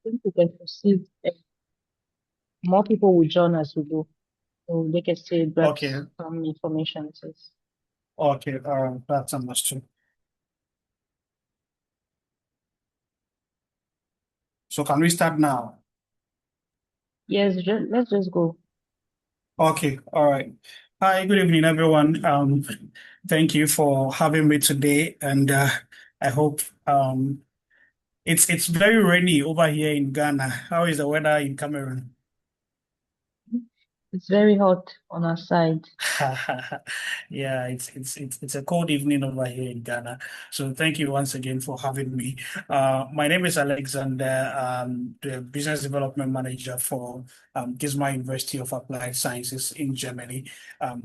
think we can proceed. More people will join as we go. So they can still grab Okay, some information. okay, that's understood. So can we start now? Yes, let's just go. Okay, all right. Hi, good evening, everyone. Thank you for having me today, and I hope it's very rainy over here in Ghana. How is the weather in Cameroon? It's very hot on our side. Yeah, it's a cold evening over here in Ghana. So thank you once again for having me. My name is Alexander, the business development manager for GISMA University of Applied Sciences in Germany.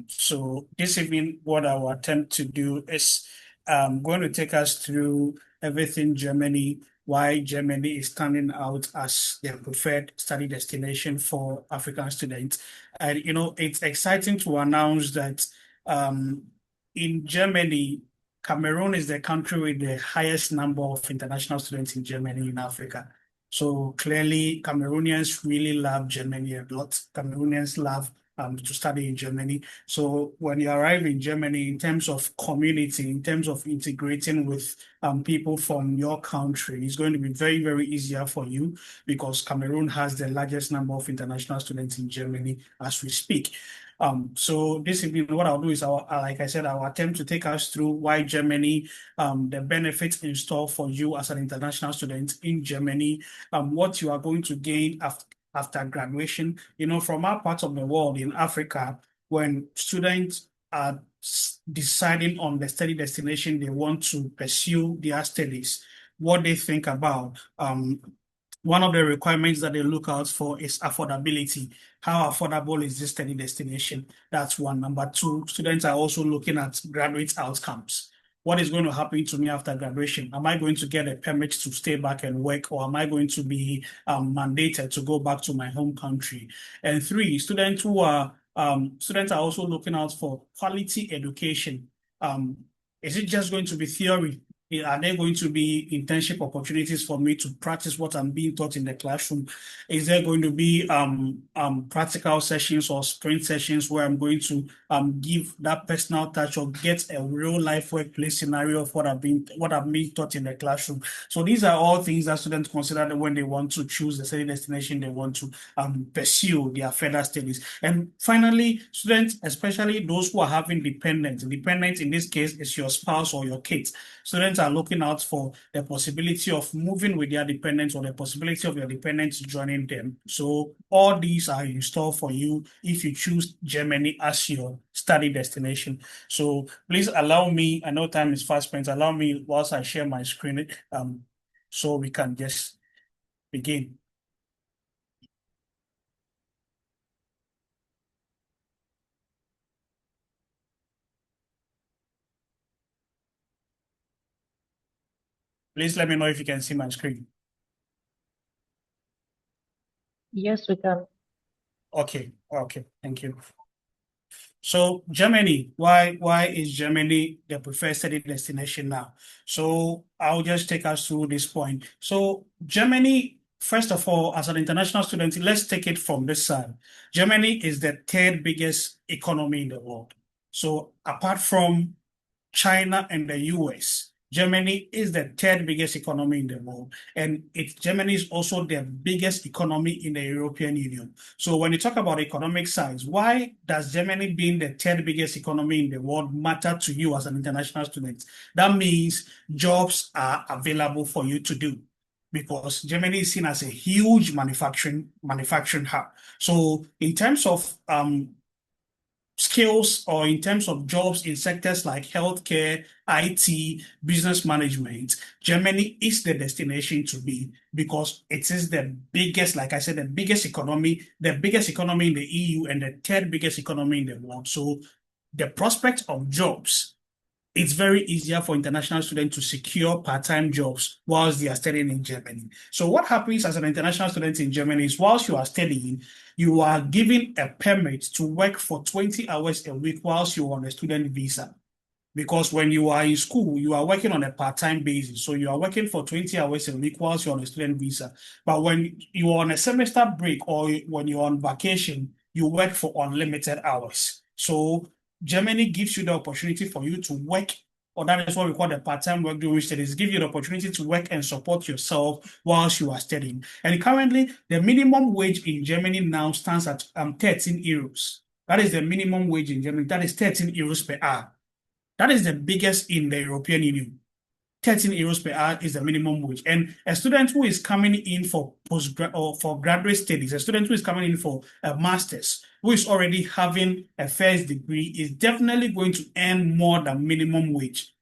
So this evening, what I will attempt to do is going to take us through everything Germany, why Germany is standing out as the preferred study destination for African students. And it's exciting to announce that um, in Germany, Cameroon is the country with the highest number of international students in Germany in Africa. So clearly, Cameroonians really love Germany a lot. Cameroonians love to study in Germany. So when you arrive in Germany, in terms of community, in terms of integrating with people from your country, it's going to be very, very easier for you because Cameroon has the largest number of international students in Germany as we speak. So this evening, what I'll do is, like I said, I'll attempt to take us through why Germany, the benefits in store for you as an international student in Germany, what you are going to gain after graduation. From our part of the world in Africa, when students are deciding on the study destination they want to pursue their studies, what they think about. One of the requirements that they look out for is affordability. How affordable is this study destination? That's one. Number two, students are also looking at graduate outcomes. What is going to happen to me after graduation? Am I going to get a permit to stay back and work, or am I going to be mandated to go back to my home country? And three, students are also looking out for quality education. Um, is it just going to be theory? Are there going to be internship opportunities for me to practice what I'm being taught in the classroom? Is there going to be practical sessions or sprint sessions where I'm going to give that personal touch or get a real life workplace scenario of what I'm being taught in the classroom? So these are all things that students consider when they want to choose the study destination they want to pursue their further studies. And finally, students, especially those who are having dependents in this case is your spouse or your kids. Students are looking out for the possibility of moving with their dependents or the possibility of your dependents joining them. So all these are in store for you if you choose Germany as your study destination. So please allow me, I know time is fast spent, allow me whilst I share my screen, so we can just begin. Please let me know if you can see my screen. Yes, we can. Okay, okay, thank you. So Germany, why is Germany the preferred study destination now? So I'll just take us through this point. So Germany, first of all, as an international student, let's take it from this side. Germany is the third biggest economy in the world. So apart from China and the US. Germany is the third biggest economy in the world, and Germany is also the biggest economy in the European Union. So when you talk about economic size, why does Germany being the third biggest economy in the world matter to you as an international student? That means jobs are available for you to do because Germany is seen as a huge manufacturing hub. So in terms of skills or in terms of jobs in sectors like healthcare, IT, business management, Germany is the destination to be because it is the biggest, like I said, the biggest economy in the EU and the third biggest economy in the world. So the prospect of jobs, it's very easier for international students to secure part-time jobs whilst they are studying in Germany. So what happens as an international student in Germany is whilst you are studying, you are given a permit to work for 20 hours a week whilst you're on a student visa. Because when you are in school, you are working on a part-time basis. So you are working for 20 hours a week whilst you're on a student visa. But when you are on a semester break or when you're on vacation, you work for unlimited hours. So Germany gives you the opportunity for you to work, or that is what we call the part-time work during studies, give you the opportunity to work and support yourself whilst you are studying. And currently, the minimum wage in Germany now stands at 13 euros. That is the minimum wage in Germany. That is 13 euros per hour. That is the biggest in the European Union. 13 euros per hour is the minimum wage. And a student who is coming in for postgrad or for graduate studies, a student who is coming in for a master's, who is already having a first degree, is definitely going to earn more than minimum wage.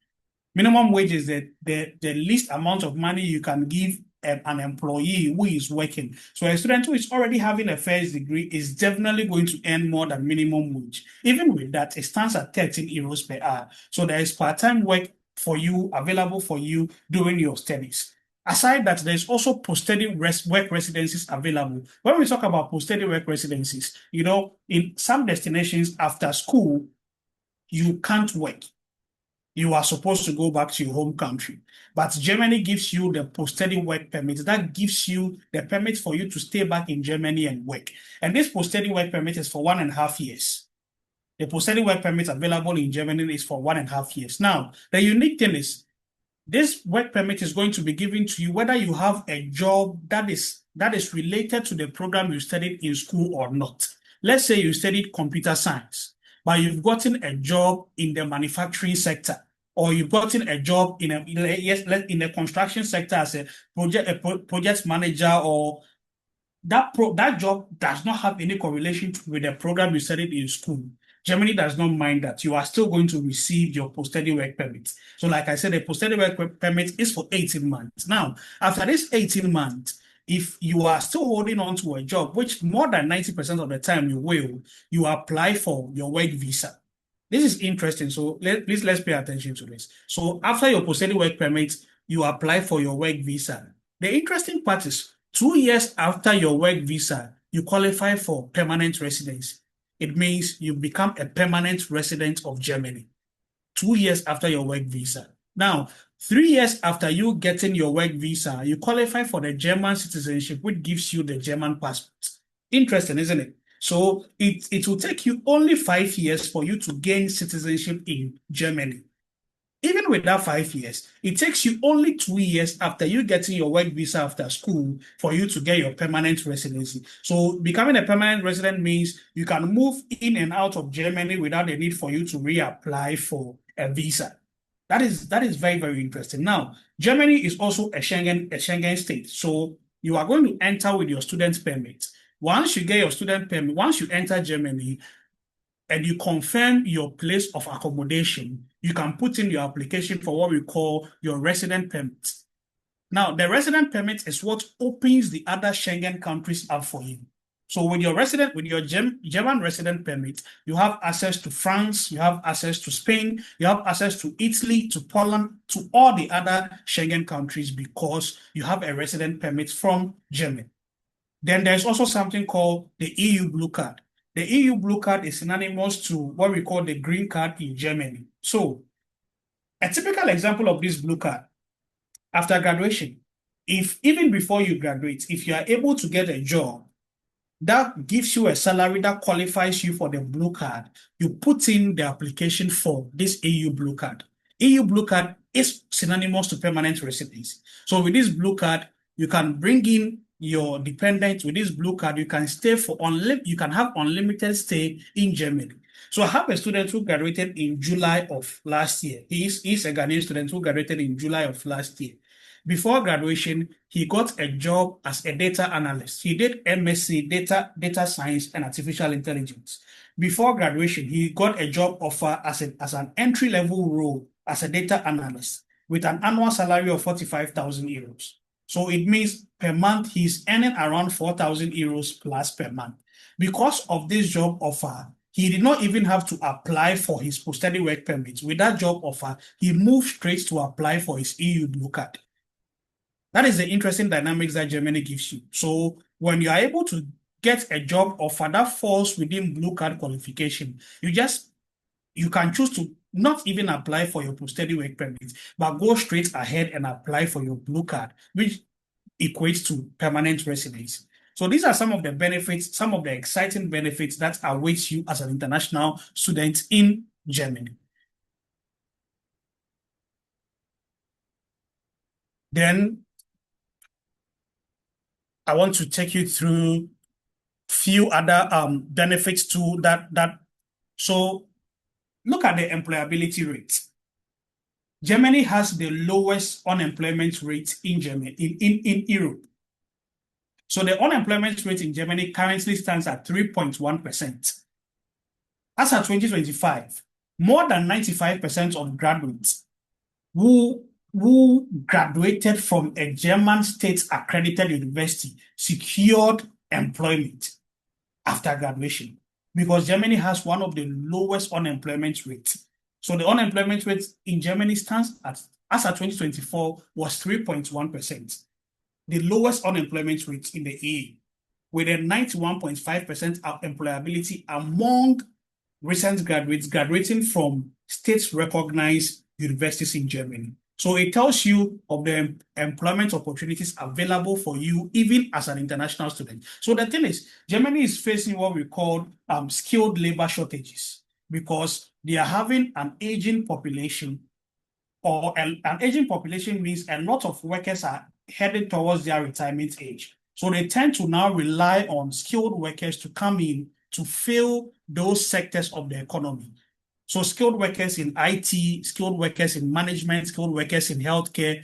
Minimum wage is the least amount of money you can give an employee who is working. So a student who is already having a first degree is definitely going to earn more than minimum wage. Even with that, it stands at 13 euros per hour. So there is part-time work for you, available for you during your studies. Aside that, there's also post-study work residencies available. When we talk about post-study work residencies, in some destinations after school, you can't work. You are supposed to go back to your home country. But Germany gives you the post-study work permit. That gives you the permit for you to stay back in Germany and work. And this post-study work permit is for 1.5 years. The post-study work permit available in Germany is for 1.5 years. Now, the unique thing is, this work permit is going to be given to you whether you have a job that is related to the program you studied in school or not. Let's say you studied computer science, but you've gotten a job in the manufacturing sector, or you've gotten a job in the construction sector as a project manager, or that job does not have any correlation with the program you studied in school. Germany does not mind that. You are still going to receive your post-study work permit. So like I said, the post-study work permit is for 18 months. Now, after this 18 months, if you are still holding on to a job, which more than 90% of the time you will, you apply for your work visa. This is interesting. So please let's pay attention to this. So after your post-study work permit, you apply for your work visa. The interesting part is 2 years after your work visa, you qualify for permanent residency. It means you become a permanent resident of Germany 2 years after your work visa. Now, 3 years after you getting your work visa, you qualify for the German citizenship, which gives you the German passport. Interesting, isn't it? So it will take you only 5 years for you to gain citizenship in Germany. Even with that 5 years, it takes you only 2 years after you getting your work visa after school for you to get your permanent residency. So becoming a permanent resident means you can move in and out of Germany without the need for you to reapply for a visa. That is very, very interesting. Now, Germany is also a Schengen state. So you are going to enter with your student permit. Once you get your student permit, once you enter Germany, and you confirm your place of accommodation, you can put in your application for what we call your resident permit. Now, the resident permit is what opens the other Schengen countries up for you. So with your German resident permit, you have access to France, you have access to Spain, you have access to Italy, to Poland, to all the other Schengen countries because you have a resident permit from Germany. Then there's also something called the EU Blue Card. The EU Blue Card is synonymous to what we call the Green Card in Germany. So, a typical example of this Blue Card, after graduation, even before you graduate, if you are able to get a job that gives you a salary that qualifies you for the Blue Card, you put in the application for this EU Blue Card. EU Blue Card is synonymous to permanent residency. So with this Blue Card, you can bring in your dependent. With this Blue Card, you can stay you can have unlimited stay in Germany. So I have a student who graduated in July of last year. He's a Ghanaian student who graduated in July of last year. Before graduation, he got a job as a data analyst. He did MSc data science and artificial intelligence. Before graduation, he got a job offer as an entry-level role as a data analyst with an annual salary of 45,000 euros. So it means per month, he's earning around 4,000 euros plus per month. Because of this job offer, he did not even have to apply for his post-study work permit. With that job offer, he moved straight to apply for his EU Blue Card. That is the interesting dynamics that Germany gives you. So when you are able to get a job offer that falls within Blue Card qualification, you just you can choose to not even apply for your post-study work permit, but go straight ahead and apply for your blue card, which equates to permanent residence. So these are some of the benefits, some of the exciting benefits that await you as an international student in Germany. Then I want to take you through few other benefits too that so look at the employability rate. Germany has the lowest unemployment rate in Germany in Europe. So the unemployment rate in Germany currently stands at 3.1%. As of 2025, more than 95% of graduates who graduated from a German state accredited university secured employment after graduation, because Germany has one of the lowest unemployment rates. So the unemployment rate in Germany stands at, as of 2024, was 3.1%, the lowest unemployment rate in the EU, with a 91.5% employability among recent graduates graduating from state-recognized universities in Germany. So it tells you of the employment opportunities available for you, even as an international student. So the thing is, Germany is facing what we call skilled labor shortages, because they are having an aging population, or an aging population means a lot of workers are headed towards their retirement age. So they tend to now rely on skilled workers to come in to fill those sectors of the economy. So skilled workers in IT, skilled workers in management, skilled workers in healthcare,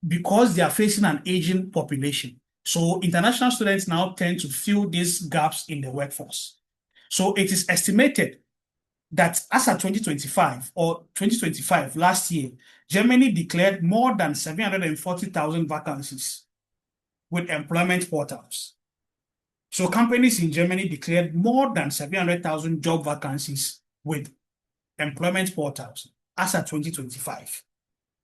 because they are facing an aging population. So international students now tend to fill these gaps in the workforce. So it is estimated that as of 2025 or 2025, last year, Germany declared more than 740,000 vacancies with employment portals. So companies in Germany declared more than 700,000 job vacancies with employment portals as of 2025.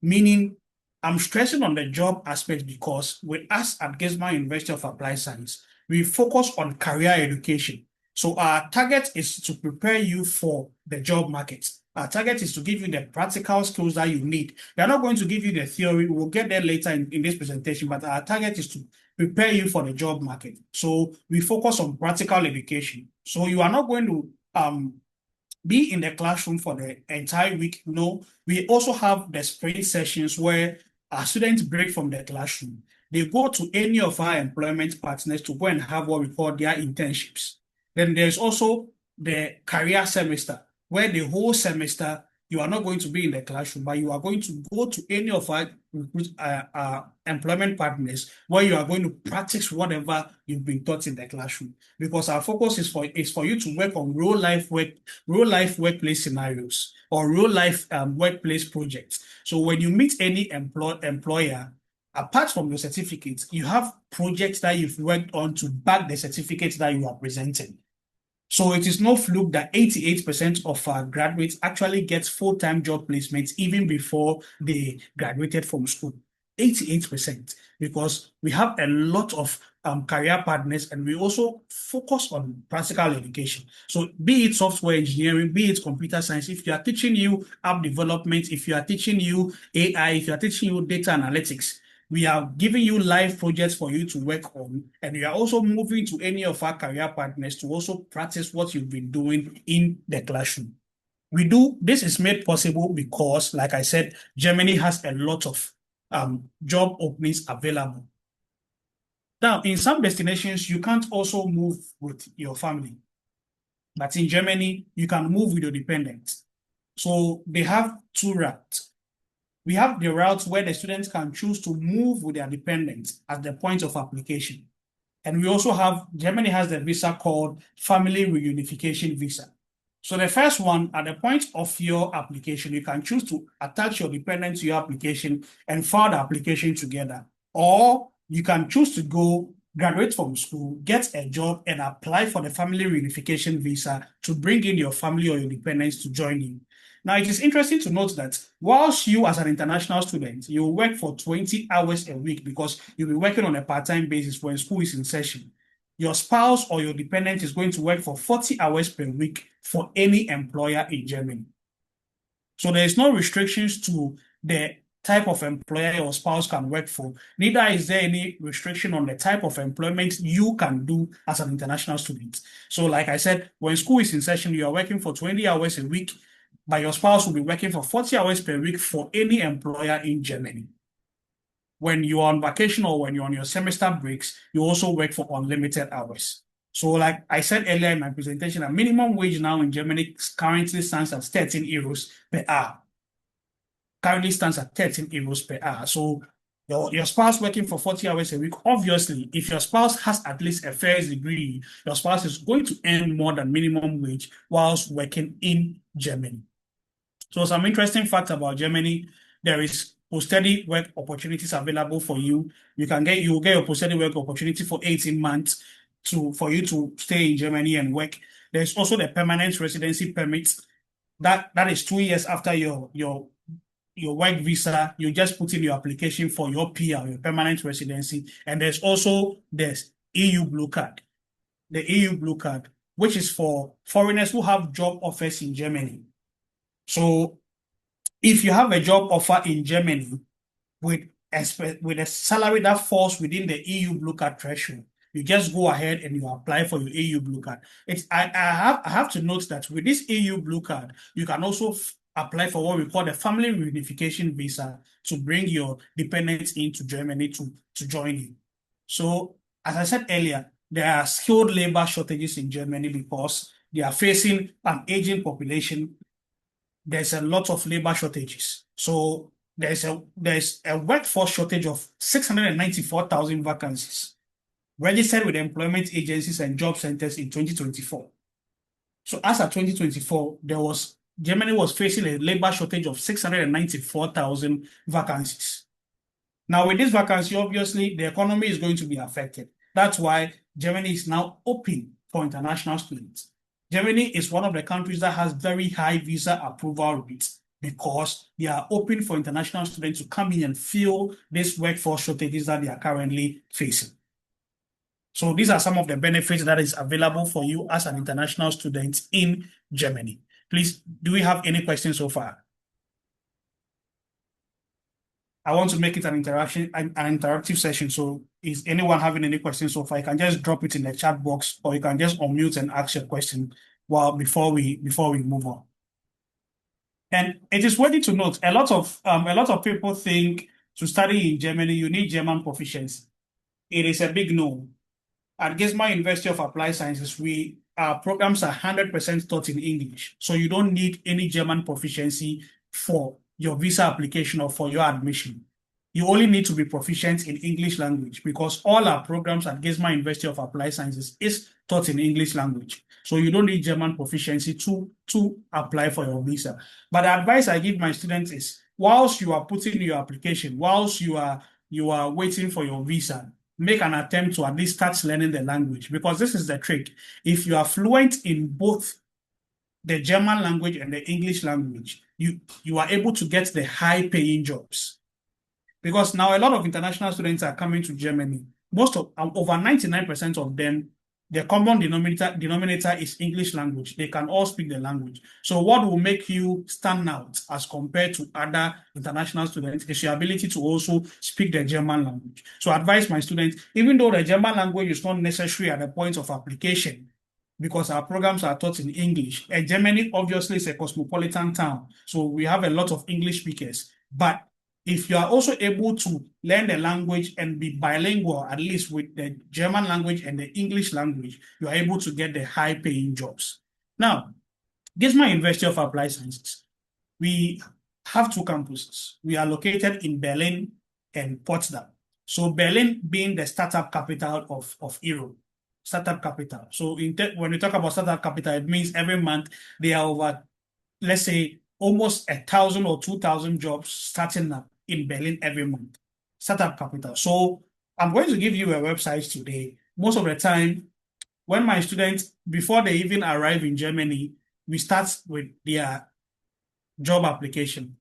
Meaning, I'm stressing on the job aspect because with us at GISMA University of Applied Science, we focus on career education. So our target is to prepare you for the job market. Our target is to give you the practical skills that you need. We are not going to give you the theory. We'll get there later in this presentation, but our target is to prepare you for the job market. So we focus on practical education. So you are not going to be in the classroom for the entire week. No, we also have the spring sessions where our students break from the classroom. They go to any of our employment partners to go and have what we call their internships. Then there's also the career semester, where the whole semester you are not going to be in the classroom, but you are going to go to any of our employment partners where you are going to practice whatever you've been taught in the classroom. Because our focus is for you to work on real life workplace scenarios or real life workplace projects. So when you meet any employer, apart from your certificates, you have projects that you've worked on to back the certificates that you are presenting. So it is no fluke that 88% of our graduates actually get full-time job placements even before they graduated from school. 88%, because we have a lot of career partners, and we also focus on practical education. So be it software engineering, be it computer science, if you are teaching you app development, if you are teaching you AI, if you are teaching you data analytics, we are giving you live projects for you to work on, and we are also moving to any of our career partners to also practice what you've been doing in the classroom. This is made possible because, like I said, Germany has a lot of job openings available. Now, in some destinations, you can't also move with your family, but in Germany, you can move with your dependents. So they have two routes. We have the routes where the students can choose to move with their dependents at the point of application. And we also have, Germany has the visa called Family Reunification Visa. So the first one, at the point of your application, you can choose to attach your dependent to your application and file the application together. Or you can choose to go graduate from school, get a job, and apply for the Family Reunification Visa to bring in your family or your dependents to join you. Now, it is interesting to note that whilst you as an international student, you work for 20 hours a week because you'll be working on a part-time basis when school is in session. Your spouse or your dependent is going to work for 40 hours per week for any employer in Germany. So there is no restrictions to the type of employer your spouse can work for. Neither is there any restriction on the type of employment you can do as an international student. So like I said, when school is in session, you are working for 20 hours a week, but your spouse will be working for 40 hours per week for any employer in Germany. When you're on vacation or when you're on your semester breaks, you also work for unlimited hours. So like I said earlier in my presentation, a minimum wage now in Germany currently stands at 13 euros per hour. Currently stands at 13 euros per hour. So your spouse working for 40 hours a week, obviously, if your spouse has at least a first degree, your spouse is going to earn more than minimum wage whilst working in Germany. So some interesting facts about Germany, there is post-study work opportunities available for you. You will get your post-study work opportunity for 18 months for you to stay in Germany and work. There's also the permanent residency permit. That is 2 years after your work visa. You just put in your application for your PR, your permanent residency. And there's also this EU blue card. The EU blue card, which is for foreigners who have job offers in Germany. So if you have a job offer in Germany with a salary that falls within the EU blue card threshold, you just go ahead and you apply for your EU blue card. I have to note that with this EU blue card, you can also apply for what we call the family reunification visa to bring your dependents into Germany to join you. So as I said earlier, there are skilled labor shortages in Germany because they are facing an aging population. There's a lot of labor shortages. So there's a workforce shortage of 694,000 vacancies registered with employment agencies and job centers in 2024. So as of 2024, Germany was facing a labor shortage of 694,000 vacancies. Now, with this vacancy, obviously, the economy is going to be affected. That's why Germany is now open for international students. Germany is one of the countries that has very high visa approval rates because they are open for international students to come in and fill these workforce shortages that they are currently facing. So these are some of the benefits that is available for you as an international student in Germany. Please, do we have any questions so far? I want to make it an interactive session. So is anyone having any questions so far? You can just drop it in the chat box, or you can just unmute and ask your question before we move on. And it is worthy to note, a lot of people think to study in Germany, you need German proficiency. It is a big no. At GISMA University of Applied Sciences, our programs are 100% taught in English. So you don't need any German proficiency for your visa application or for your admission. You only need to be proficient in English language because all our programs at GISMA University of Applied Sciences is taught in English language. So you don't need German proficiency to apply for your visa. But the advice I give my students is, whilst you are putting your application, whilst you are waiting for your visa, make an attempt to at least start learning the language, because this is the trick. If you are fluent in both the German language and the English language, you are able to get the high-paying jobs. Because now a lot of international students are coming to Germany. Over 99% of them, the common denominator is English language. They can all speak the language. So what will make you stand out as compared to other international students is your ability to also speak the German language. So I advise my students, even though the German language is not necessary at the point of application, because our programs are taught in English. And Germany obviously is a cosmopolitan town, so we have a lot of English speakers. But if you are also able to learn the language and be bilingual, at least with the German language and the English language, you are able to get the high-paying jobs. Now, GISMA University of Applied Sciences, we have two campuses. We are located in Berlin and Potsdam. So Berlin being the startup capital of Europe. Startup capital. So when we talk about startup capital, it means every month there are over, let's say, almost 1,000 or 2,000 jobs starting up in Berlin every month. Startup capital. So I'm going to give you a website today. Most of the time, when my students, before they even arrive in Germany, we start with their job application.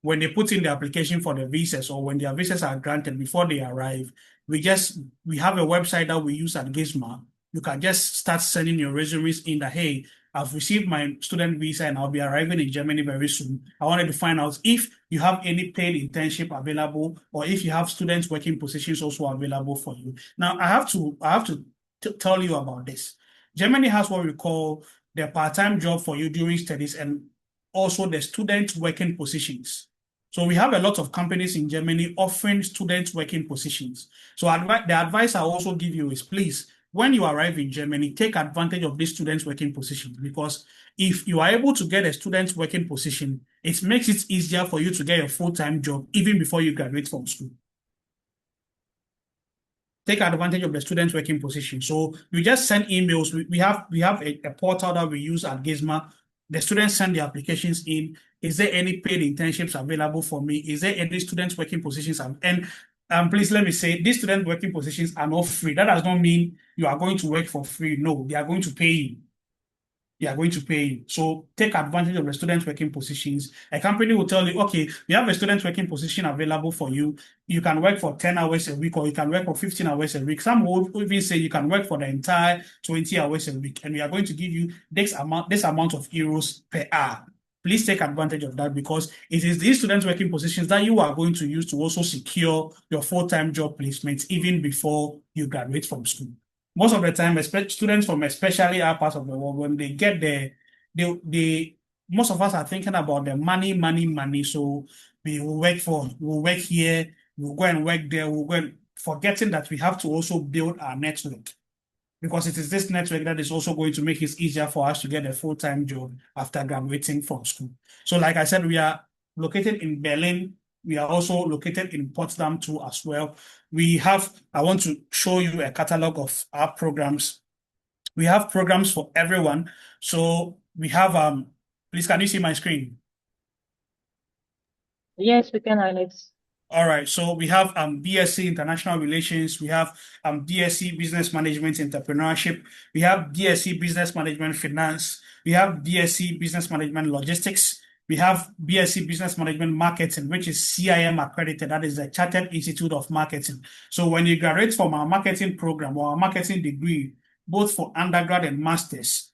When they put in the application for the visas or when their visas are granted before they arrive, we have a website that we use at GISMA you can just start sending your resumes in that, hey, I've received my student visa and I'll be arriving in Germany very soon. I wanted to find out if you have any paid internship available or if you have students working positions also available for you. Now, I have to tell you about this. Germany has what we call the part-time job for you during studies and also the student working positions. So we have a lot of companies in Germany offering student working positions. So the advice I also give you is please, when you arrive in Germany, take advantage of these students working positions because if you are able to get a student working position, it makes it easier for you to get a full-time job even before you graduate from school. Take advantage of the students working position. So we just send emails. We have a portal that we use at GISMA. The students send the applications in. Is there any paid internships available for me? Is there any students working positions? And please let me say, these student working positions are not free. That does not mean you are going to work for free. No, they are going to pay you. They are going to pay you. So take advantage of the student working positions. A company will tell you, okay, we have a student working position available for you. You can work for 10 hours a week or you can work for 15 hours a week. Some will even say you can work for the entire 20 hours a week and we are going to give you this amount of euros per hour. Please take advantage of that because it is these student working positions that you are going to use to also secure your full-time job placement even before you graduate from school. Most of the time, students from especially our part of the world, when they get there, they most of us are thinking about the money, money, money. So we'll work here, we'll go and work there, we'll go and forgetting that we have to also build our network because it is this network that is also going to make it easier for us to get a full-time job after graduating from school. So like I said, we are located in Berlin. We are also located in Potsdam too as well. I want to show you a catalog of our programs. We have programs for everyone. So we have, please, can you see my screen? Yes, we can, Alex. All right, so we have BSc International Relations, we have BSc Business Management Entrepreneurship, we have BSc Business Management Finance, we have BSc Business Management Logistics, we have BSc Business Management Marketing, which is CIM accredited, that is the Chartered Institute of Marketing. So when you graduate from our marketing program or our marketing degree, both for undergrad and masters,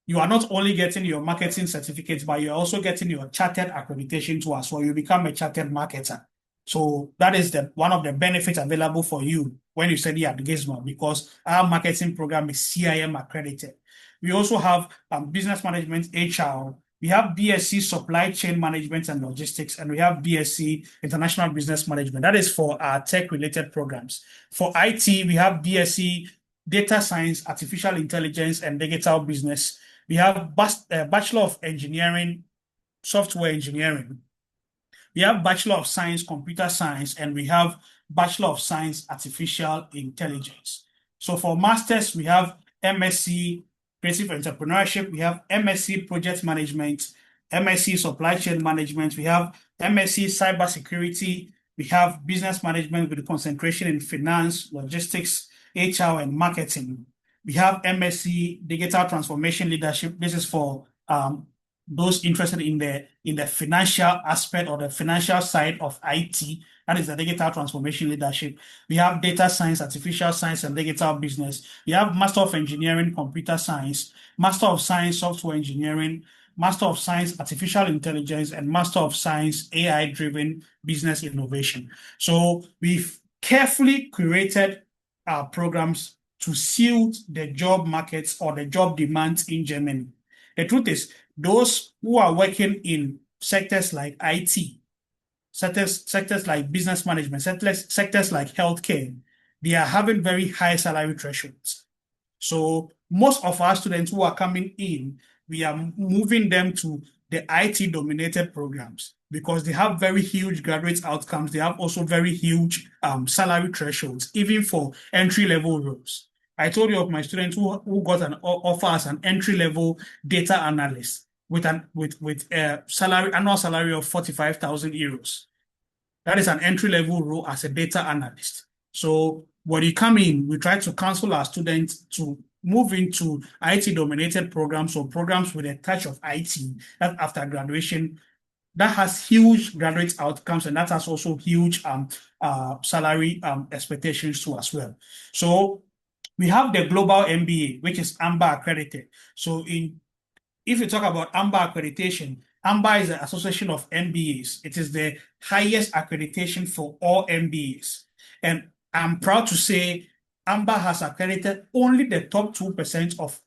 you are not only getting your marketing certificate, but you're also getting your chartered accreditation too as well. You become a chartered marketer. So that is one of the benefits available for you when you study at GISMA because our marketing program is CIM accredited. We also have business management HR. We have BSc Supply Chain Management and Logistics, and we have BSc International Business Management. That is for our tech-related programs. For IT, we have BSc Data Science, Artificial Intelligence, and Digital Business. We have Bachelor of Engineering, Software Engineering. We have Bachelor of Science, Computer Science, and we have Bachelor of Science, Artificial Intelligence. So for Masters, we have MSc Creative Entrepreneurship, we have MSc Project Management, MSc Supply Chain Management, we have MSc Cybersecurity, we have Business Management with a concentration in Finance, Logistics, HR, and Marketing. We have MSc Digital Transformation Leadership. This is for those interested in the financial aspect or the financial side of IT. That is the Digital Transformation Leadership. We have Data Science, Artificial Science, and Digital Business. We have Master of Engineering, Computer Science, Master of Science, Software Engineering, Master of Science, Artificial Intelligence, and Master of Science, AI-driven Business Innovation. So we've carefully curated our programs to suit the job markets or the job demands in Germany. The truth is, those who are working in sectors like IT, sectors like business management, sectors like healthcare, they are having very high salary thresholds. So most of our students who are coming in, we are moving them to the IT-dominated programs because they have very huge graduate outcomes. They have also very huge salary thresholds, even for entry-level roles. I told you of my students who got an offer as an entry-level data analyst with a annual salary of 45,000 euros. That is an entry-level role as a data analyst. So when you come in, we try to counsel our students to move into IT-dominated programs or programs with a touch of IT that after graduation, that has huge graduate outcomes and that has also huge salary expectations too as well. So We have the global MBA, which is AMBA accredited. So if you talk about AMBA accreditation, AMBA is the Association of MBAs. It is the highest accreditation for all MBAs. And I'm proud to say AMBA has accredited only the top 2% of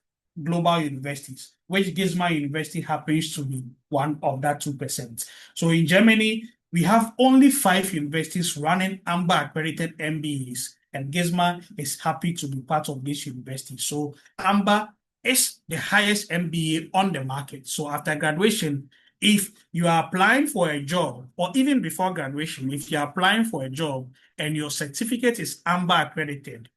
global universities, which GISMA University happens to be one of that 2%. So in Germany, we have only 5 universities running AMBA accredited MBAs, and GISMA is happy to be part of this university. So AMBA is the highest MBA on the market. So after graduation, if you are applying for a job, or even before graduation, if you are applying for a job and your certificate is AMBA accredited,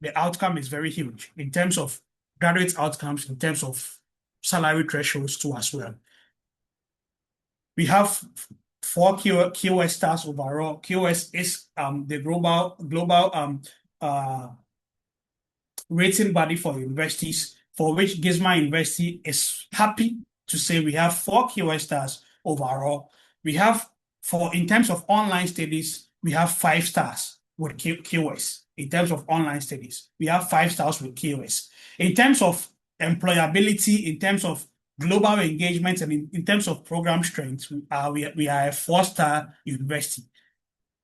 the outcome is very huge in terms of graduate outcomes, in terms of salary thresholds too as well. We have 4 QS stars overall. QS is the global rating body for universities, for which GISMA University is happy to say we have 4 QS stars overall. We have, in terms of online studies, we have 5 stars with QS. In terms of online studies, we have 5 stars with QS. In terms of employability, in terms of global engagement, and in terms of program strength, we are a 4-star university.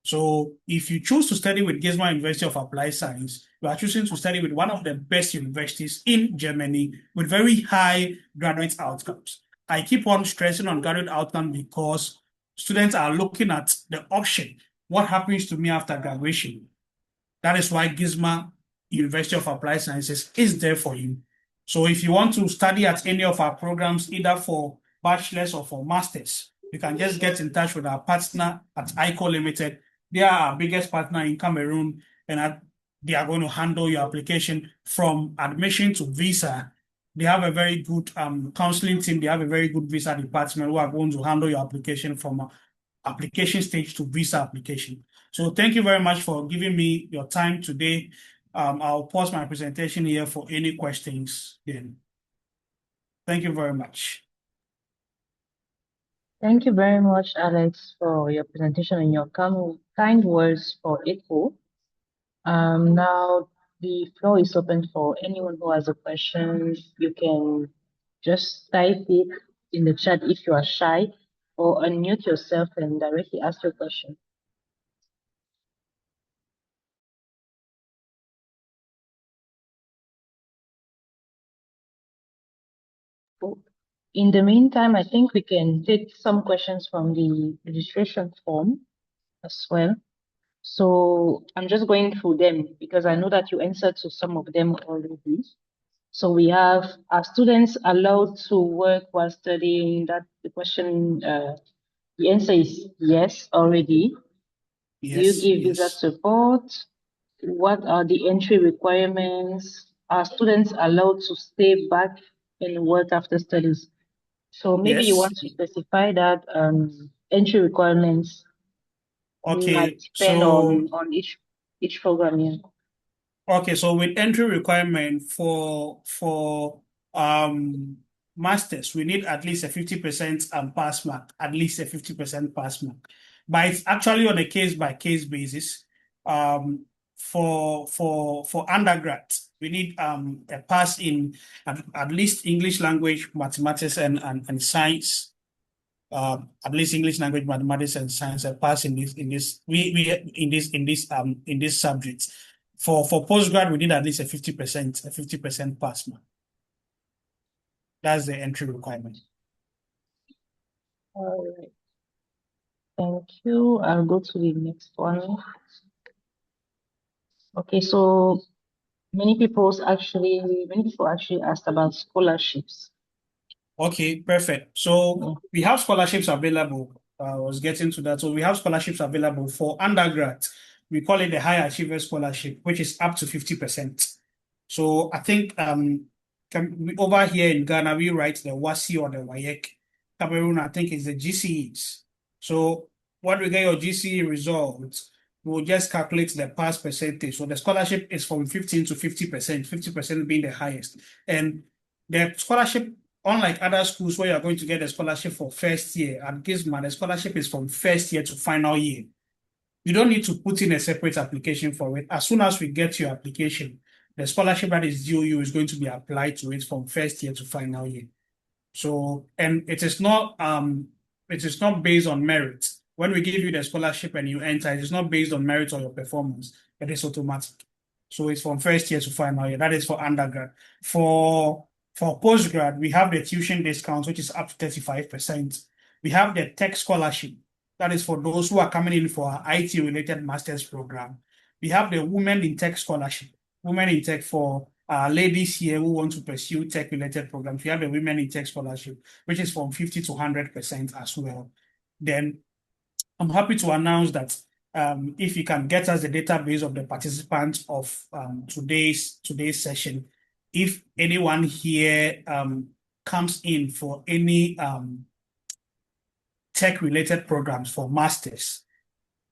So if you choose to study with GISMA University of Applied Science, you are choosing to study with one of the best universities in Germany with very high graduate outcomes. I keep on stressing on graduate outcome because students are looking at the option. What happens to me after graduation? That is why GISMA University of Applied Sciences is there for you. So if you want to study at any of our programs, either for bachelor's or for master's, you can just get in touch with our partner at AECO Limited. They are our biggest partner in Cameroon, and they are going to handle your application from admission to visa. They have a very good counseling team. They have a very good visa department who are going to handle your application from application stage to visa application. So thank you very much for giving me your time today. I'll pause my presentation here for any questions then. Thank you very much. Thank you very much, Alex, for your presentation and your kind words for AECO. Now the floor is open for anyone who has a question. You can just type it in the chat if you are shy, or unmute yourself and directly ask your question. In the meantime, I think we can take some questions from the registration form as well. So I'm just going through them because I know that you answered to some of them already. So we have, are students allowed to work while studying? That the question, the answer is yes already. Do you give visa support? What are the entry requirements? Are students allowed to stay back and work after studies? So maybe you want to specify that entry requirements might depend on each program. Yeah. Okay, so with entry requirement for masters, we need at least a 50% pass mark, at least a 50% pass mark. But it's actually on a case-by-case basis. For undergrad, we need a pass in at least English language, mathematics, and science. At least English language, mathematics, and science, a pass in this subjects. For postgrad, we need at least a 50% pass mark. That's the entry requirement. All right. Thank you. I'll go to the next one. Okay, so many people actually asked about scholarships. Okay, perfect. So we have scholarships available. I was getting to that. So we have scholarships available for undergrad. We call it the High Achiever Scholarship, which is up to 50%. So I think over here in Ghana, we write the WASI or the WAEC. Cameroon, I think, is the GCEs. So when we get your GCE results, we'll just calculate the pass percentage. So the scholarship is from 15 to 50%, 50% being the highest. And the scholarship, unlike other schools where you're going to get a scholarship for first year, at GISMA, the scholarship is from first year to final year. You don't need to put in a separate application for it. As soon as we get your application, the scholarship that is due you is going to be applied to it from first year to final year. So, and it is not based on merit. When we give you the scholarship and you enter, it is not based on merit or your performance. It is automatic. So it's from first year to final year. That is for undergrad. For postgrad, we have the tuition discount, which is up to 35%. We have the tech scholarship. That is for those who are coming in for our IT-related master's program. We have the Women in Tech scholarship. Women in Tech for ladies here who want to pursue tech-related programs. We have the Women in Tech scholarship, which is from 50 to 100% as well. Then I'm happy to announce that if you can get us the database of the participants of today's session, if anyone here comes in for any tech-related programs for masters,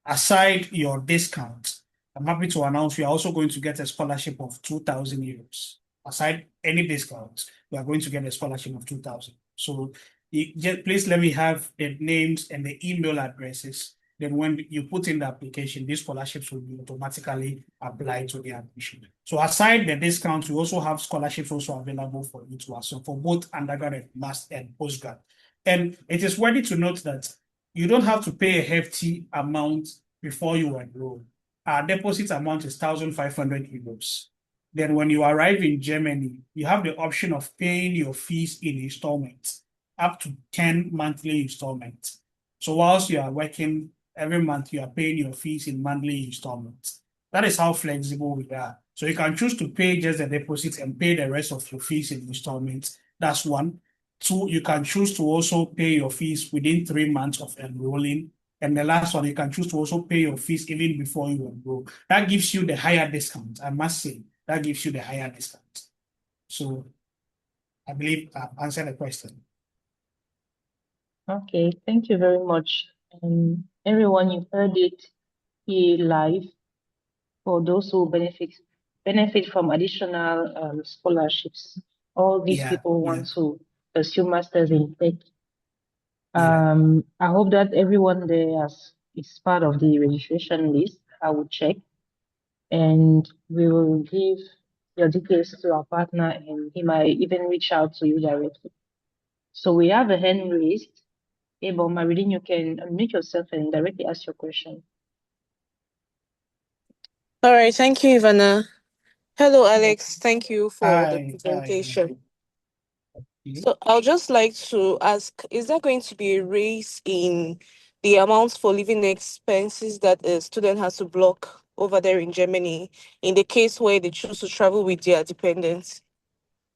aside your discount, I'm happy to announce we are also going to get a scholarship of 2,000 euros. Aside any discount, we are going to get a scholarship of 2,000. So please let me have the names and the email addresses. Then when you put in the application, these scholarships will be automatically applied to the admission. So aside the discount, we also have scholarships also available for you to ask. So for both undergrad and master and postgrad. And it is worthy to note that you don't have to pay a hefty amount before you enroll. Our deposit amount is 1,500 euros. Then when you arrive in Germany, you have the option of paying your fees in installments, up to 10 monthly installments. So whilst you are working every month, you are paying your fees in monthly installments. That is how flexible we are. So you can choose to pay just the deposit and pay the rest of your fees in installments. That's one. Two, you can choose to also pay your fees within 3 months of enrolling. And the last one, you can choose to also pay your fees even before you enroll. That gives you the higher discount, I must say. That gives you the higher discount. So I believe I've answered the question. Okay, thank you very much. Everyone, you heard it here live. For those who benefit from additional scholarships. All these people want to pursue masters in tech. I hope that everyone there is part of the registration list. I will check, and we will give your details to our partner, and he might even reach out to you directly. So we have a hand raised. Abel Marilyn, you can unmute yourself and directly ask your question. All right, thank you, Ivana. Hello, Alex. Thank you for the Hi. presentation. So I'll just like to ask, is there going to be a raise in the amounts for living expenses that a student has to block over there in Germany in the case where they choose to travel with their dependents?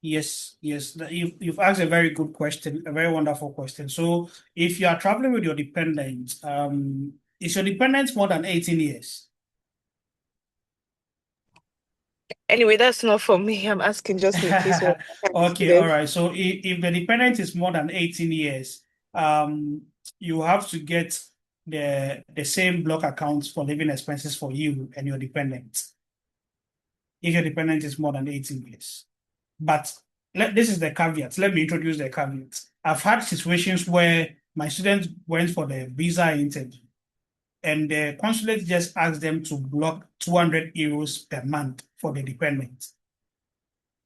Yes. You've asked a very good question, a very wonderful question. So if you are traveling with your dependent, is your dependent more than 18 years? Anyway, that's not for me. I'm asking just in case. Okay, all right. So if the dependent is more than 18 years, you have to get the same block accounts for living expenses for you and your dependent. If your dependent is more than 18 years. But this is the caveat. Let me introduce the caveat. I've had situations where my students went for the visa interview and the consulate just asked them to block 200 euros per month for the dependent.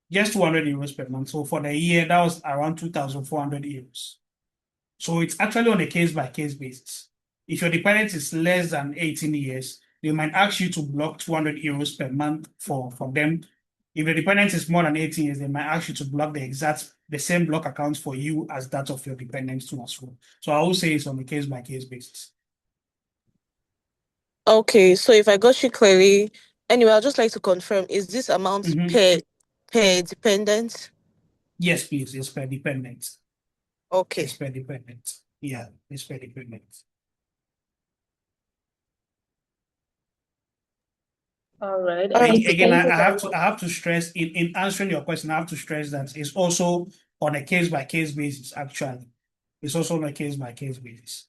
Just 200 euros per month. So for the year, that was around 2,400 euros. So it's actually on a case-by-case basis. If your dependent is less than 18 years, they might ask you to block 200 euros per month for them. If the dependent is more than 18 years, they might ask you to block the same block account for you as that of your dependents too as well. So I will say it's on a case-by-case basis. Okay, so if I got you clearly, anyway, I'd just like to confirm, is this amount per dependent? Yes, please. It's per dependent. Okay. It's per dependent. Yeah, it's per dependent. All right. Again, I have to stress in answering your question, I have to stress that it's also on a case-by-case basis, actually. It's also on a case-by-case basis.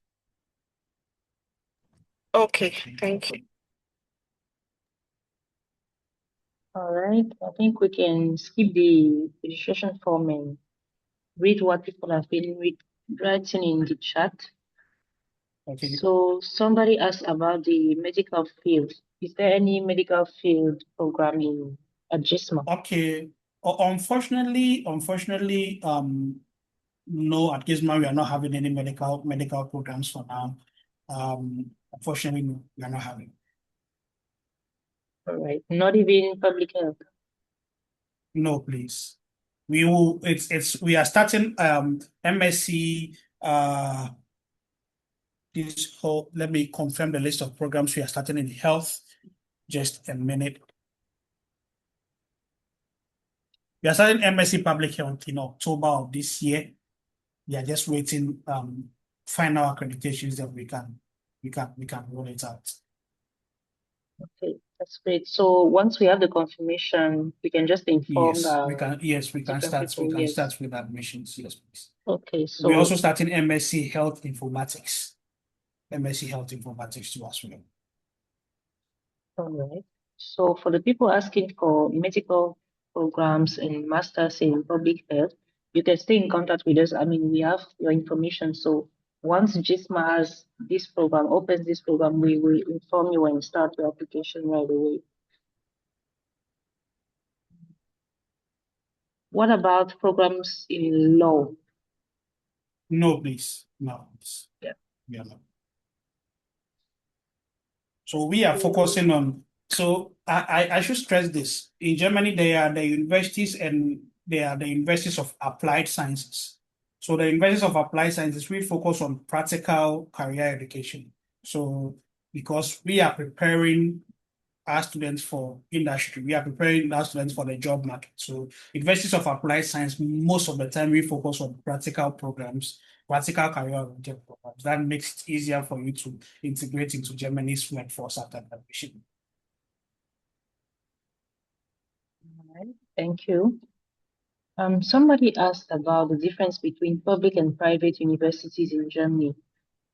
Okay, thank you. All right. I think we can skip the registration form and read what people have been writing in the chat. Okay. So somebody asked about the medical field. Is there any medical field programming at GISMA? Okay. Unfortunately, no, at GISMA, we are not having any medical programs for now. Unfortunately, no, we are not having. All right. Not even public health. No, please. We are starting MSc this whole, let me confirm the list of programs we are starting in health. Just a minute. We are starting MSc Public Health in October of this year. We are just waiting final accreditations that we can roll it out. Okay, that's great. So once we have the confirmation, we can just inform Yes, we can. Yes, we can different start. We people. can Yes. start with admissions. Yes, please. Okay, We're also so starting MSc Health Informatics. MSc Health Informatics too as well. all right. So for the people asking for medical programs and masters in public health, you can stay in contact with us. I mean, we have your information. So once GISMA has this program, opens this program, we will inform you and start your application right away. What about programs in law? No, please. No, please. Yeah. Yeah, no. So we are focusing on. So I should stress this. In Germany, they are the universities and they are the universities of applied sciences. So the universities of applied sciences, we focus on practical career education. So because we are preparing our students for industry, we are preparing our students for the job market. So universities of applied science, most of the time we focus on practical programs, practical career-oriented programs. That makes it easier for you to integrate into Germany's workforce after admission. All right, thank you. Somebody asked about the difference between public and private universities in Germany,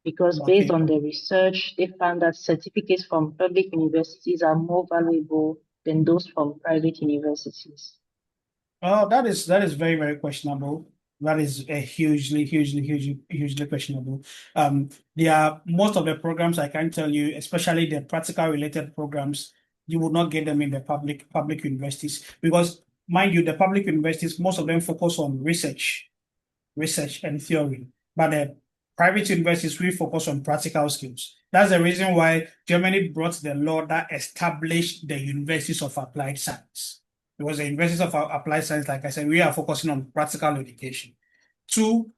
because based Okay. on the research, they found that certificates from public universities are more valuable than those from private universities. Oh, that is very, very questionable. That is a hugely questionable. There are most of the programs I can tell you, especially the practical related programs, you will not get them in the public universities because, mind you, the public universities, most of them focus on research and theory, but the private universities we focus on practical skills. That's the reason why Germany brought the law that established the universities of applied science. Because the universities of applied science, like I said, we are focusing on practical education. Two,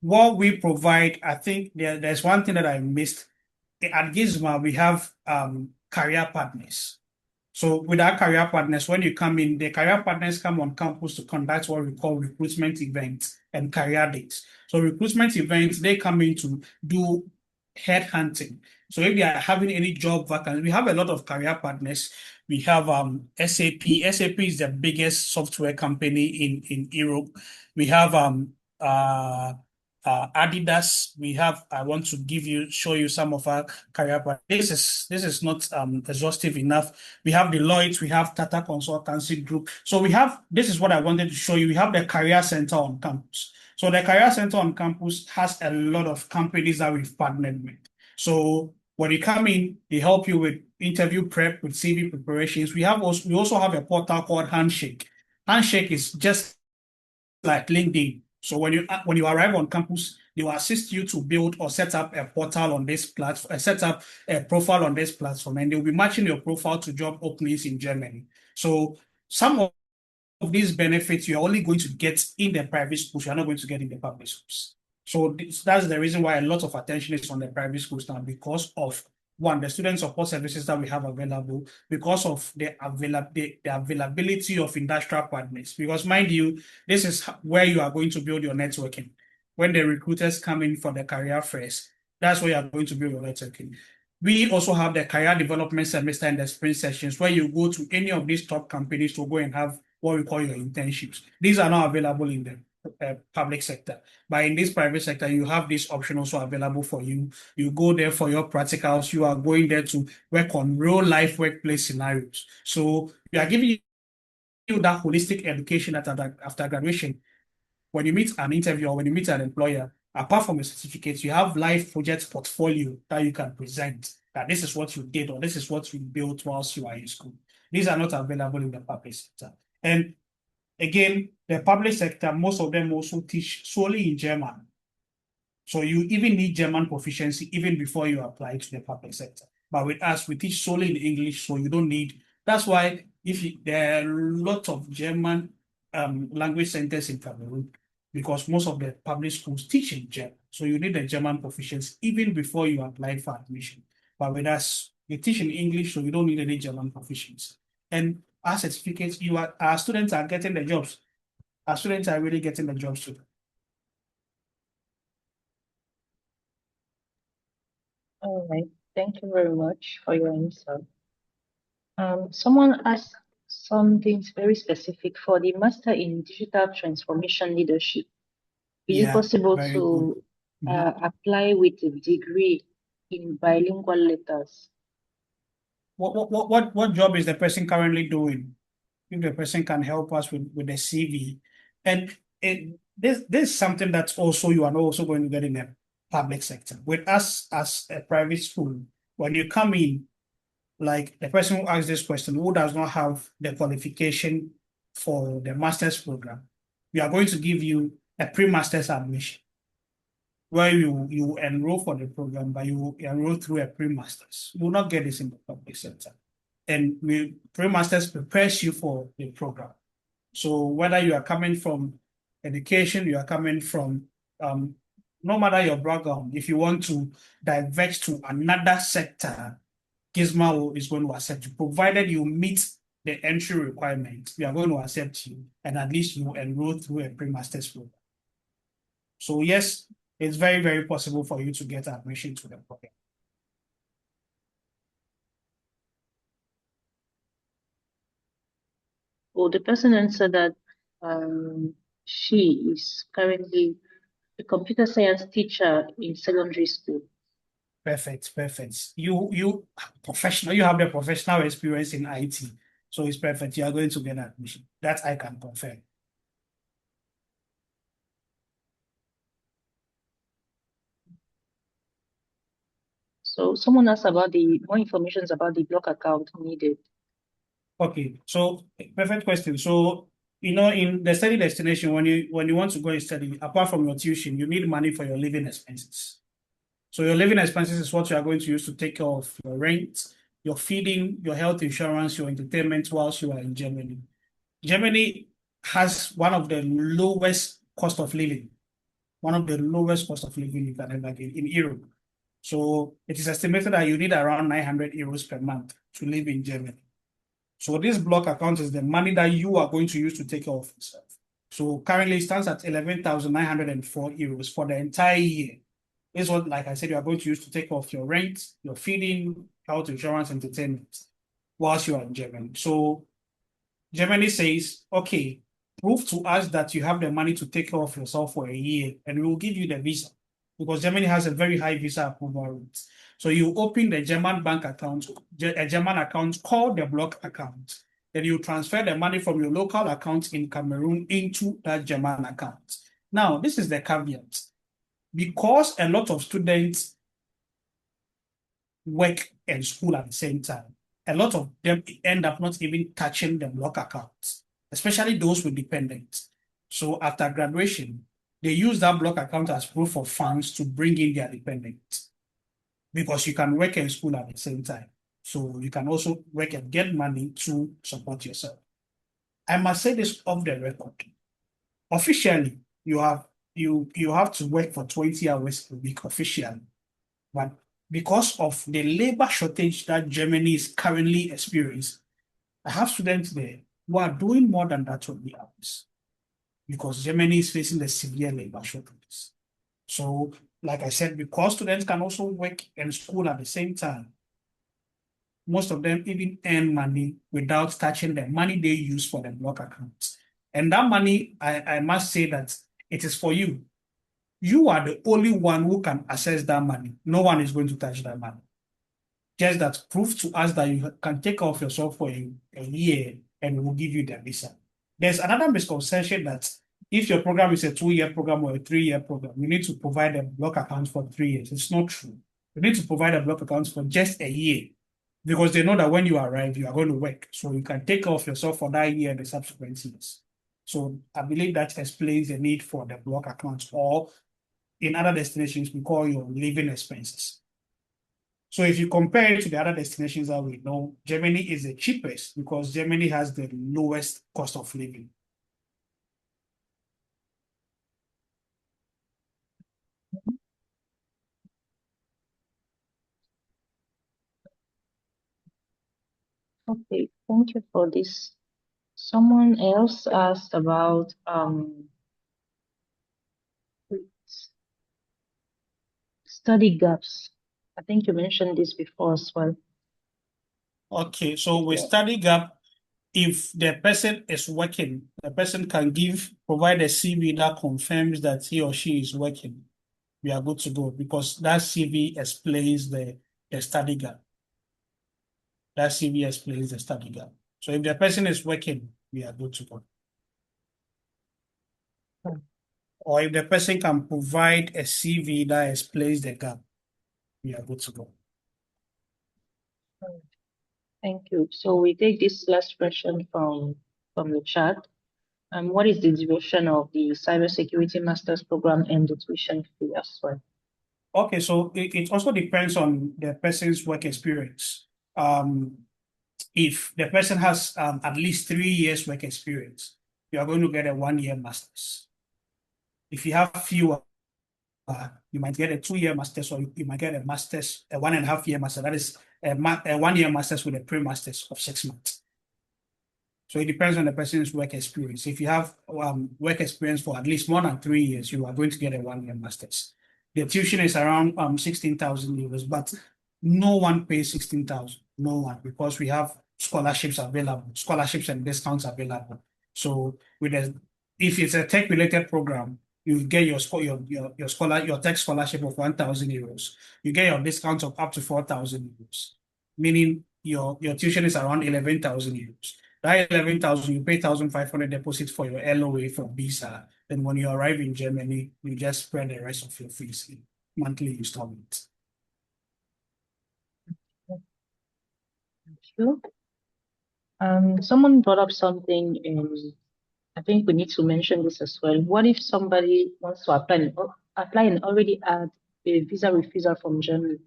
what we provide, I think there's one thing that I missed. At GISMA, we have career partners. So with our career partners, when you come in, the career partners come on campus to conduct what we call recruitment events and career dates. So recruitment events, they come in to do headhunting. So if they are having any job vacancies, we have a lot of career partners. We have SAP. SAP is the biggest software company in Europe. We have Adidas. We have. I want to show you some of our career partners. This is not exhaustive enough. We have Deloitte. We have Tata Consultancy Group. So we have. This is what I wanted to show you. We have the career center on campus. So the career center on campus has a lot of companies that we've partnered with. So when you come in, they help you with interview prep, with CV preparations. We also have a portal called Handshake. Handshake is just like LinkedIn. So when you arrive on campus, they will assist you to build or set up a portal on this platform, set up a profile on this platform, and they'll be matching your profile to job openings in Germany. So some of these benefits you're only going to get in the private schools, you're not going to get in the public schools. So that's the reason why a lot of attention is on the private schools now, because of one, the student support services that we have available, because of the availability of industrial partners. Because mind you, this is where you are going to build your networking. When the recruiters come in for the career fairs, that's where you are going to build your networking. We also have the career development semester and the sprint sessions where you go to any of these top companies to go and have what we call your internships. These are not available in the public sector, but in this private sector, you have this option also available for you. You go there for your practicals. You are going there to work on real life workplace scenarios. So we are giving you that holistic education after graduation. When you meet an interviewer, when you meet an employer, apart from a certificate, you have live project portfolio that you can present, that this is what you did or this is what you built whilst you are in school. These are not available in the public sector. And again, the public sector, most of them also teach solely in German. So you even need German proficiency even before you apply to the public sector. But with us, we teach solely in English, so you don't need. That's why there are a lot of German language centers in Cameroon, because most of the public schools teach in German. So you need a German proficiency even before you apply for admission. But with us, we teach in English, so you don't need any German proficiency. And our certificates, our students are getting the jobs. Our students are really getting the jobs too. All right. Thank you very much for your answer. Someone asked something very specific for the Master in Digital Transformation Leadership. Is it possible to apply with a degree in bilingual letters? What job is the person currently doing? If the person can help us with the CV. And this is something that's also you are also going to get in the public sector. With us as a private school, when you come in, like the person who asked this question, who does not have the qualification for the master's program, we are going to give you a pre-master's admission where you enroll for the program, but you enroll through a pre-master's. You will not get this in the public sector. And pre-master's prepares you for the program. So whether you are coming from education, you are coming from, no matter your background, if you want to diverge to another sector, GISMA is going to accept you, provided you meet the entry requirement. We are going to accept you, and at least you enroll through a pre-master's program. So yes, it's very, very possible for you to get admission to the program. Well, the person answered that she is currently a computer science teacher in secondary school. Perfect. You professional, you have the professional experience in IT. So it's perfect. You are going to get admission. That I can confirm. So someone asked about the more information about the block account needed. Okay, so perfect question. So in the study destination, when you want to go and study, apart from your tuition, you need money for your living expenses. So your living expenses is what you are going to use to take care of your rent, your feeding, your health insurance, your entertainment whilst you are in Germany. Germany has one of the lowest cost of living, you can ever get in Europe. So it is estimated that you need around 900 euros per month to live in Germany. So this block account is the money that you are going to use to take care of yourself. So currently it stands at 11,904 euros for the entire year. This is what, like I said, you are going to use to take off your rent, your feeding, health insurance, entertainment, whilst you are in Germany. So Germany says, okay, prove to us that you have the money to take care of yourself for a year, and we will give you the visa, because Germany has a very high visa approval rate. So you open the German bank account, a German account called the block account. Then you transfer the money from your local account in Cameroon into that German account. Now, this is the caveat. Because a lot of students work and school at the same time, a lot of them end up not even touching the block accounts, especially those with dependents. So after graduation, they use that block account as proof of funds to bring in their dependents, because you can work and school at the same time. So you can also work and get money to support yourself. I must say this off the record. Officially, you have to work for 20 hours a week officially. But because of the labor shortage that Germany is currently experiencing, I have students there who are doing more than that 20 hours, because Germany is facing the severe labor shortages. So, like I said, because students can also work and school at the same time, most of them even earn money without touching the money they use for the block accounts. And that money, I must say that it is for you. You are the only one who can access that money. No one is going to touch that money. Just that prove to us that you can take care of yourself for a year, and we will give you the visa. There's another misconception that if your program is a 2-year program or a 3-year program, you need to provide a block account for 3 years. It's not true. You need to provide a block account for just a year because they know that when you arrive, you are going to work. So you can take care of yourself for that year and the subsequent years. So I believe that explains the need for the block account, or in other destinations, we call your living expenses. So if you compare it to the other destinations that we know, Germany is the cheapest because Germany has the lowest cost of living. Okay, thank you for this. Someone else asked about study gaps. I think you mentioned this before as well. Okay, so with Yeah. study gap, if the person is working, the person can provide a CV that confirms that he or she is working. We are good to go because that CV explains the study gap. That CV explains the study gap. So if the person is working, we are good to go. Hmm. Or if the person can provide a CV that explains the gap, we are good to go. Thank you. So we take this last question from the chat. What is the duration of the cybersecurity master's program and the tuition fee as well? Okay, so it also depends on the person's work experience. If the person has at least 3 years work experience, you are going to get a 1-year master's. If you have fewer, you might get a 2-year master's, or you might get a master's, a 1.5-year master. That is a 1-year master's with a pre-master's of 6 months. So it depends on the person's work experience. If you have work experience for at least more than 3 years, you are going to get a 1-year master's. The tuition is around 16,000 euros, but no one pays 16,000. No one, because we have scholarships available, scholarships and discounts available. So if it's a tech-related program, you get your tech scholarship of 1,000 euros. You get your discount of up to 4,000 euros, meaning your tuition is around 11,000 euros. That 11,000, you pay 1,500 deposit for your LOA for visa. Then when you arrive in Germany, you just spread the rest of your fees in monthly installments. Thank you. Someone brought up something, and I think we need to mention this as well. What if somebody wants to apply and already had a visa refusal from Germany?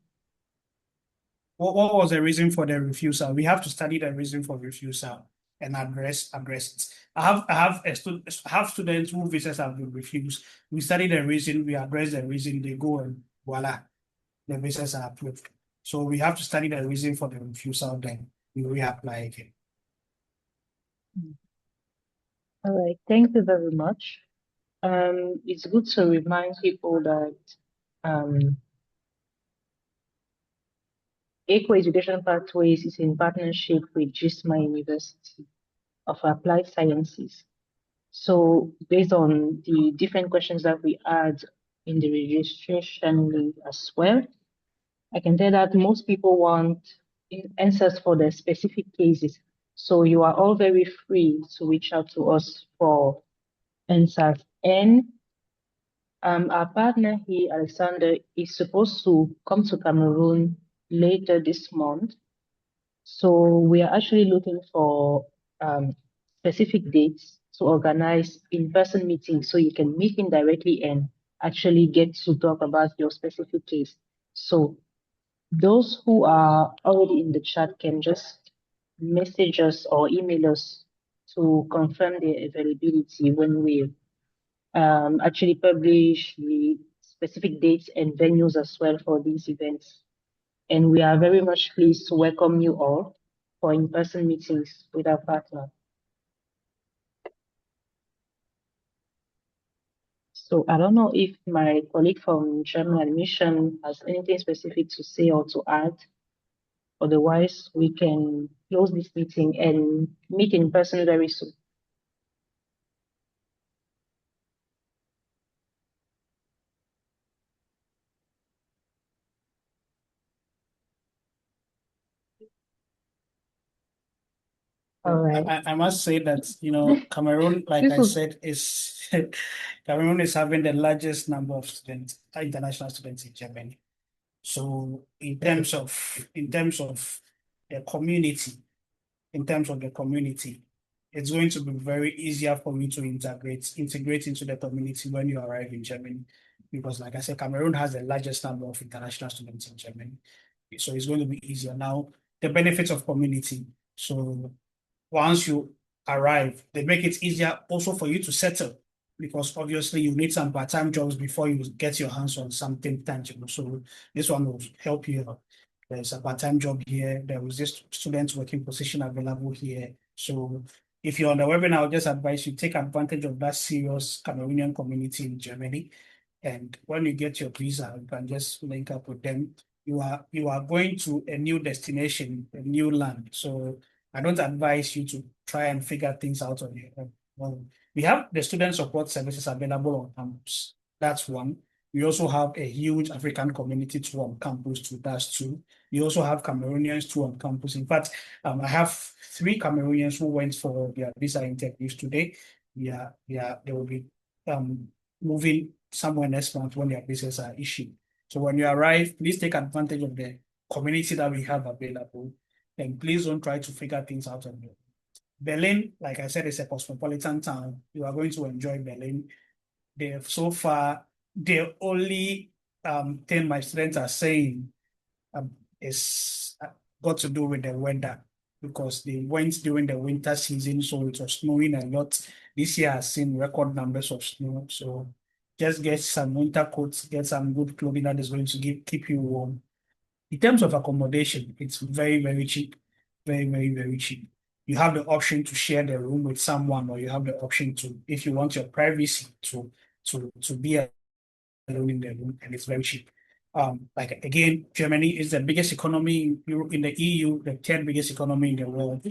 What was the reason for the refusal? We have to study the reason for refusal and address it. I have students whose visas have been refused. We study the reason, we address the reason, they go and voila, the visas are approved. So we have to study the reason for the refusal, then we reapply again. All right, thank you very much. It's good to remind people that AECO Education Pathways is in partnership with GISMA University of Applied Sciences. So based on the different questions that we had in the registration link as well, I can tell that most people want answers for the specific cases. So you are all very free to reach out to us for answers. And our partner here, Alexander, is supposed to come to Cameroon later this month. So we are actually looking for specific dates to organize in-person meetings so you can meet him directly and actually get to talk about your specific case. So those who are already in the chat can just message us or email us to confirm their availability when we actually publish the specific dates and venues as well for these events. And we are very much pleased to welcome you all for in-person meetings with our partner. So I don't know if my colleague from German admission has anything specific to say or to add. Otherwise, we can close this meeting and meet in person very soon. All right. I must say that, Cameroon, like This I was said, is Cameroon is having the largest number of students, international students in Germany. So in terms of the community, it's going to be very easier for you to integrate into the community when you arrive in Germany. Because like I said, Cameroon has the largest number of international students in Germany. So it's going to be easier. Now, the benefits of community. So once you arrive, they make it easier also for you to settle, because obviously you need some part-time jobs before you get your hands on something tangible. So this one will help you. There's a part-time job here. There was this student working position available here. So if you're on the webinar, I'll just advise you take advantage of that serious Cameroonian community in Germany. And when you get your visa, you can just link up with them. You are going to a new destination, a new land. So I don't advise you to try and figure things out on your own. Well, we have the student support services available on campus. That's one. We also have a huge African community too on campus too. That's two. We also have Cameroonians too on campus. In fact, I have 3 Cameroonians who went for their visa interviews today. They will be moving somewhere next month when their visas are issued. So when you arrive, please take advantage of the community that we have available. And please don't try to figure things out on your own. Berlin, like I said, is a cosmopolitan town. You are going to enjoy Berlin. So far, the only thing my students are saying is got to do with the weather, because they went during the winter season, so it was snowing a lot. This year has seen record numbers of snow. So just get some winter coats, get some good clothing that is going to keep you warm. In terms of accommodation, it's very, very cheap. Very, very, very cheap. You have the option to share the room with someone, or you have the option to, if you want your privacy, to be alone in the room, and it's very cheap. Like again, Germany is the biggest economy in Europe, in the EU, the 10th biggest economy in the world.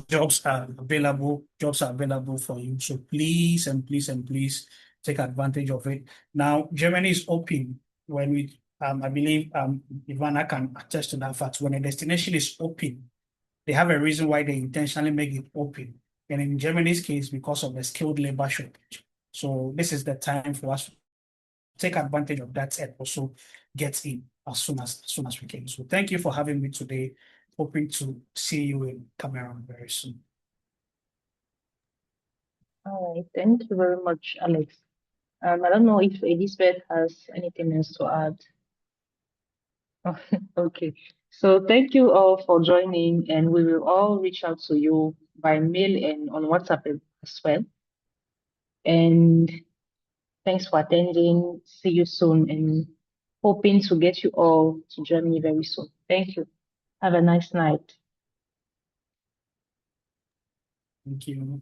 Jobs are available for you. So please and please and please take advantage of it. Now, Germany is open when I believe Ivana can attest to that fact. When a destination is open, they have a reason why they intentionally make it open. And in Germany's case, because of the skilled labor shortage. So this is the time for us to take advantage of that and also get in as soon as we can. So thank you for having me today. Hoping to see you in Cameroon very soon. all right. Thank you very much, Alex. I don't know if Elizabeth has anything else to add. Okay. So thank you all for joining, and we will all reach out to you by mail and on WhatsApp as well. And thanks for attending. See you soon, and hoping to get you all to Germany very soon. Thank you. Have a nice night. Thank you.